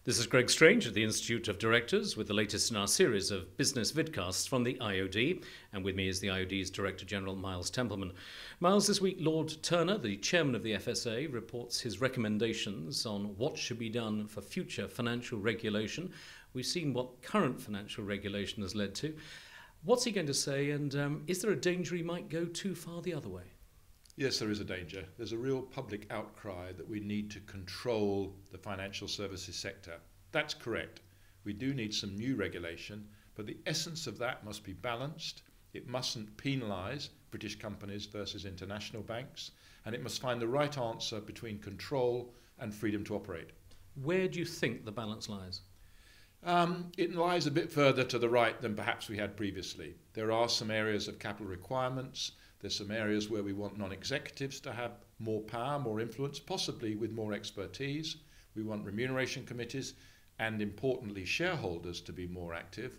This is Greg Strange at the Institute of Directors with the latest in our series of business vidcasts from the IOD, and with me is the IOD's Director General Miles Templeman. Miles, this week Lord Turner, the Chairman of the FSA, reports his recommendations on what should be done for future financial regulation. We've seen what current financial regulation has led to. What's he going to say, and is there a danger he might go too far the other way? Yes, there is a danger. There's a real public outcry that we need to control the financial services sector. That's correct. We do need some new regulation, but the essence of that must be balanced. It mustn't penalise British companies versus international banks, and it must find the right answer between control and freedom to operate. Where do you think the balance lies? It lies a bit further to the right than perhaps we had previously. There are some areas of capital requirements. There's some areas where we want non-executives to have more power, more influence, possibly with more expertise. We want remuneration committees and, importantly, shareholders to be more active.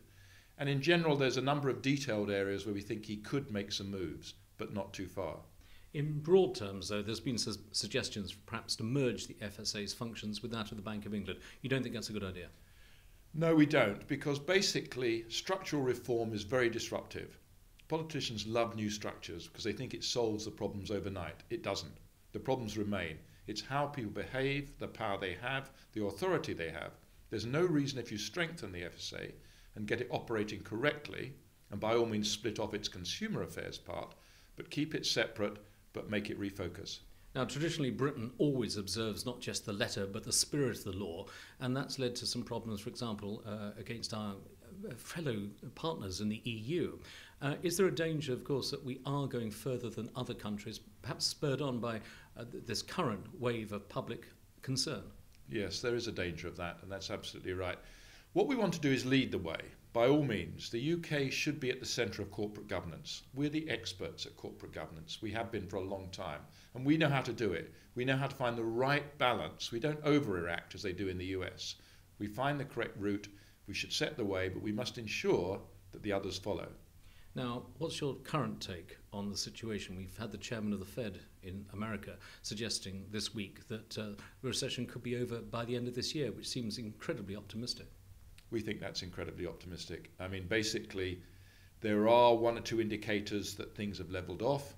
And in general, there's a number of detailed areas where we think he could make some moves, but not too far. In broad terms, though, there's been suggestions perhaps to merge the FSA's functions with that of the Bank of England. You don't think that's a good idea? No, we don't, because basically structural reform is very disruptive. Politicians love new structures because they think it solves the problems overnight. It doesn't. The problems remain. It's how people behave, the power they have, the authority they have. There's no reason if you strengthen the FSA and get it operating correctly, and by all means split off its consumer affairs part, but keep it separate, but make it refocus. Now, traditionally, Britain always observes not just the letter, but the spirit of the law, and that's led to some problems, for example, against our fellow partners in the EU. Is there a danger, of course, that we are going further than other countries, perhaps spurred on by this current wave of public concern? Yes, there is a danger of that, and that's absolutely right. What we want to do is lead the way. By all means, the UK should be at the centre of corporate governance. We're the experts at corporate governance. We have been for a long time, and we know how to do it. We know how to find the right balance. We don't overreact as they do in the US. We find the correct route. We should set the way, but we must ensure that the others follow. Now, what's your current take on the situation? We've had the chairman of the Fed in America suggesting this week that the recession could be over by the end of this year, which seems incredibly optimistic. We think that's incredibly optimistic. I mean, basically, there are one or two indicators that things have levelled off,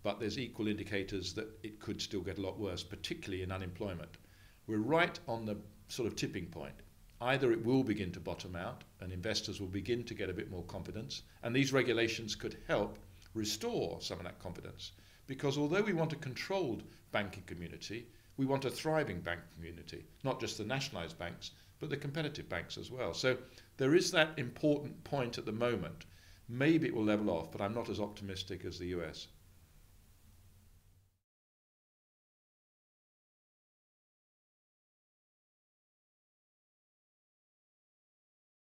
but there's equal indicators that it could still get a lot worse, particularly in unemployment. We're right on the sort of tipping point. Either it will begin to bottom out and investors will begin to get a bit more confidence, and these regulations could help restore some of that confidence. Because although we want a controlled banking community, we want a thriving banking community, not just the nationalised banks, but the competitive banks as well. So there is that important point at the moment. Maybe it will level off, but I'm not as optimistic as the US.